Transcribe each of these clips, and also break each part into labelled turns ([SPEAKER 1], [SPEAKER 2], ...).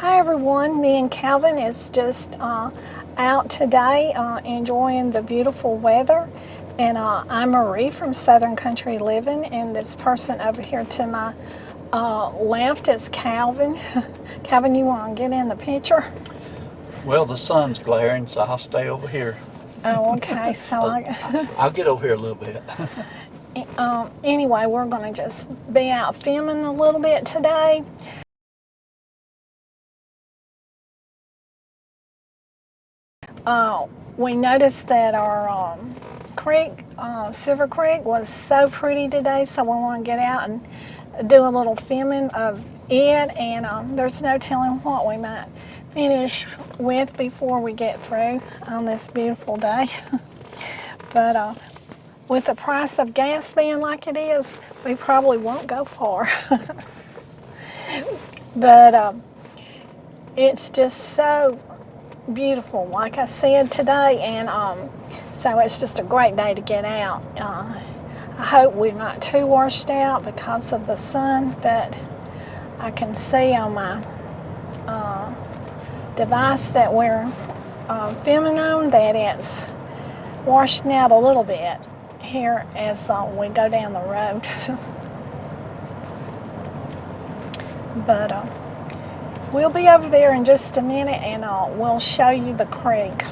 [SPEAKER 1] Hi everyone, me and Calvin is just out today enjoying the beautiful weather, and I'm Marie from Southern Country Living, and this person over here to my left is Calvin. Calvin, you want to get in the picture?
[SPEAKER 2] Well, the sun's glaring, so I'll stay over here.
[SPEAKER 1] Oh, okay, so
[SPEAKER 2] I'll get over here a little bit.
[SPEAKER 1] Anyway, we're going to just be out filming a little bit today. We noticed that our creek, Silver Creek, was so pretty today, so we want to get out and do a little filming of it, and there's no telling what we might finish with before we get through on this beautiful day. But with the price of gas being like it is, we probably won't go far. But it's just so beautiful, like I said today, and so it's just a great day to get out. I hope we're not too washed out because of the sun, but I can see on my device that we're filming on that it's washing out a little bit here as we go down the road. But we'll be over there in just a minute, and we'll show you the creek.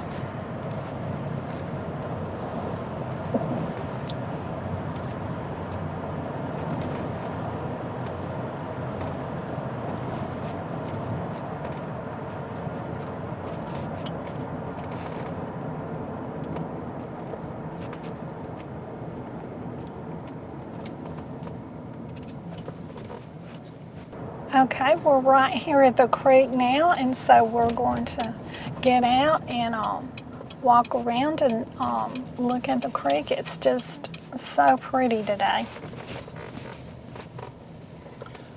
[SPEAKER 1] Okay, we're right here at the creek now, and so we're going to get out and walk around and look at the creek. It's just so pretty today.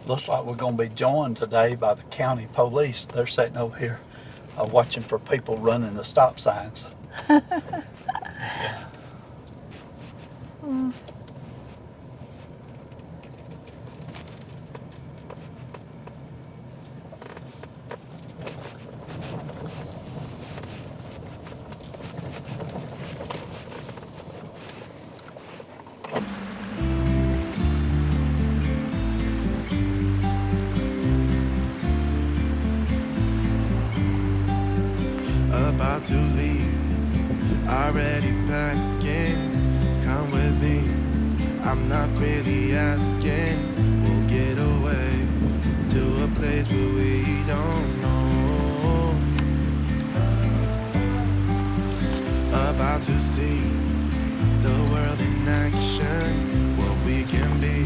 [SPEAKER 2] Looks like we're going to be joined today by the county police. They're sitting over here watching for people running the stop signs.
[SPEAKER 3] About to leave, already packing. Come with me, I'm not really asking. We'll get away to a place where we don't know. About to see the world in action, what we can be,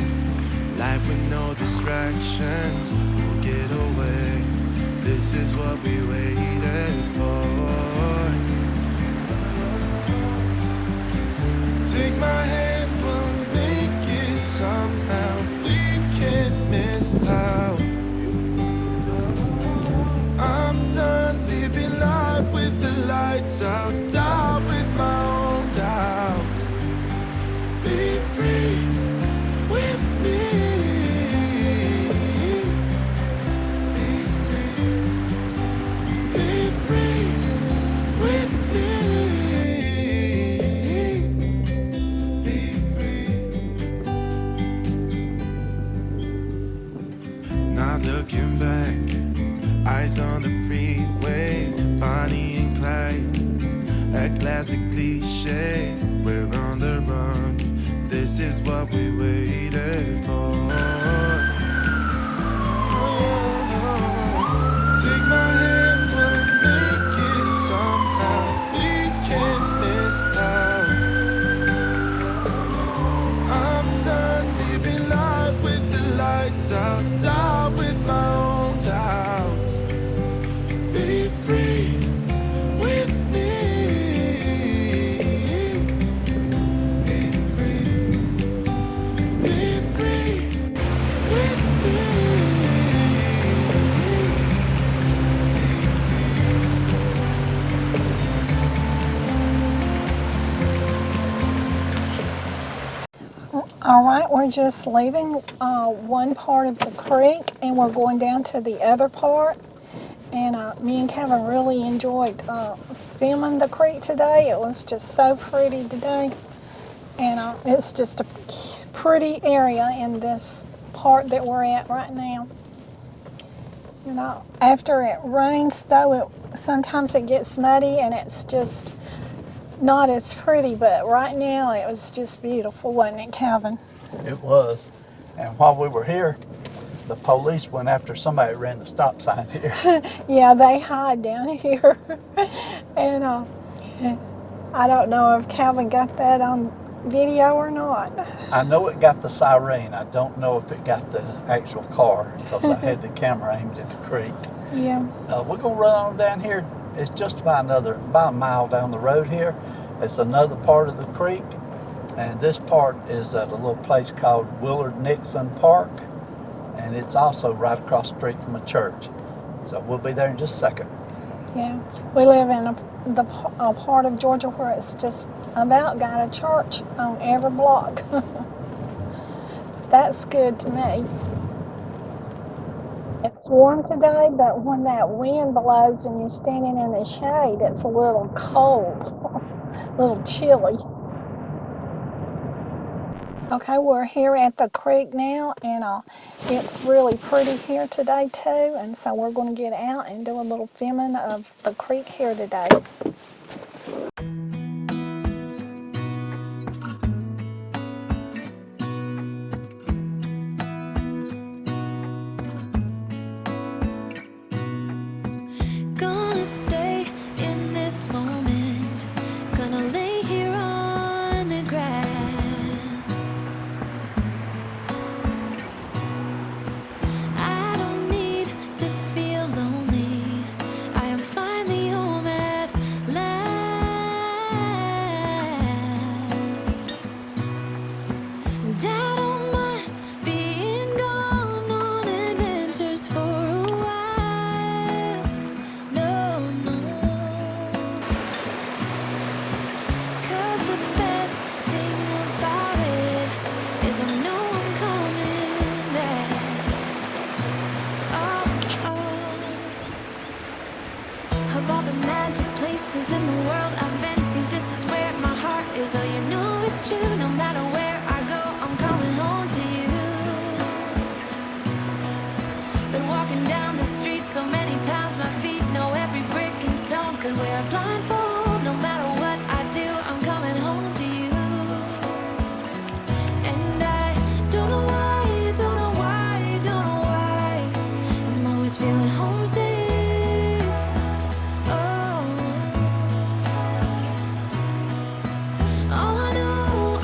[SPEAKER 3] like with no distractions. We'll get away, this is what we waited for. Take my hand, we'll make it somehow. We can't miss out. I'm done living life with the lights out, down with my own doubts. Be free with me. Be free with me. Be free. Not looking back, eyes on the freeway, Bonnie and Clyde, a classic cliche. We're on the run, this is what we waited for. Take my hand, we'll make it somehow. We can't miss out. I'm done living life with the lights out, down with my own doubts. Be free with me. Be free. Be free with me.
[SPEAKER 1] All right, we're just leaving one part of the creek, and we're going down to the other part. And me and Kevin really enjoyed filming the creek today. It was just so pretty today. And it's just a pretty area in this part that we're at right now. You know, after it rains though, sometimes it gets muddy and it's just not as pretty, but right now it was just beautiful, wasn't it, Calvin?
[SPEAKER 2] It was. And while we were here, the police went after somebody that ran the stop sign here.
[SPEAKER 1] Yeah, they hide down here. And I don't know if Calvin got that on video or not.
[SPEAKER 2] I know it got the siren. I don't know if it got the actual car because I had the camera aimed at the creek.
[SPEAKER 1] Yeah.
[SPEAKER 2] We're gonna run on down here. It's just about a mile down the road here. It's another part of the creek, and this part is at a little place called Willard Nixon Park, and it's also right across the street from a church. So we'll be there in just a second.
[SPEAKER 1] Yeah, we live in a part of Georgia where it's just about got a church on every block. That's good to me. It's warm today, but when that wind blows and you're standing in the shade, it's a little cold, a little chilly. Okay, we're here at the creek now, and it's really pretty here today too, and so we're going to get out and do a little filming of the creek here today.
[SPEAKER 4] Gonna stay in this moment, gonna lay here on the grass. I don't need to feel lonely, I am finally home at last. And I don't mind being gone on adventures for a while. No, no. 'Cause the best thing about it is I know I'm coming back. Oh, oh. Of all the magic places in the world I've been to, this is where my heart is. Oh, you know it's true. No matter where I go, I'm coming home to you. Been walking down the street so many times, my feet know every brick and stone. Could wear a blindfold, no matter what I do, I'm coming home to you. And I don't know why, don't know why, don't know why, I'm always feeling homesick. Oh, all I know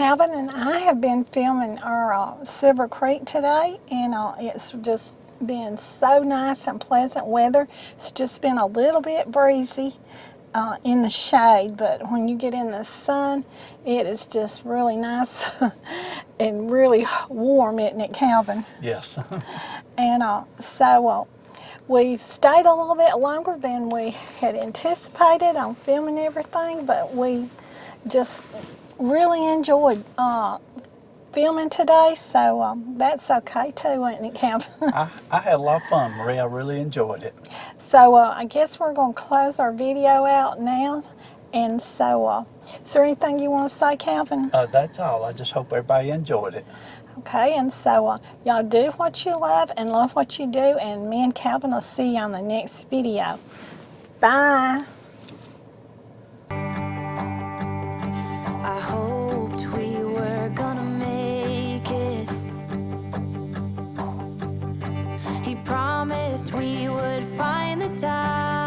[SPEAKER 1] Calvin and I have been filming our Silver Creek today, and it's just been so nice and pleasant weather. It's just been a little bit breezy in the shade, but when you get in the sun, it is just really nice and really warm, isn't it, Calvin?
[SPEAKER 2] Yes.
[SPEAKER 1] And so we stayed a little bit longer than we had anticipated on filming everything, but we just really enjoyed filming today, so that's okay too, isn't it, Calvin?
[SPEAKER 2] I had a lot of fun, Marie. I really enjoyed it.
[SPEAKER 1] So I guess we're going to close our video out now. And so, is there anything you want to say, Calvin?
[SPEAKER 2] That's all. I just hope everybody enjoyed it.
[SPEAKER 1] Okay, and so y'all do what you love and love what you do, and me and Calvin will see you on the next video. Bye.
[SPEAKER 4] I hoped we were gonna make it. He promised we would find the time.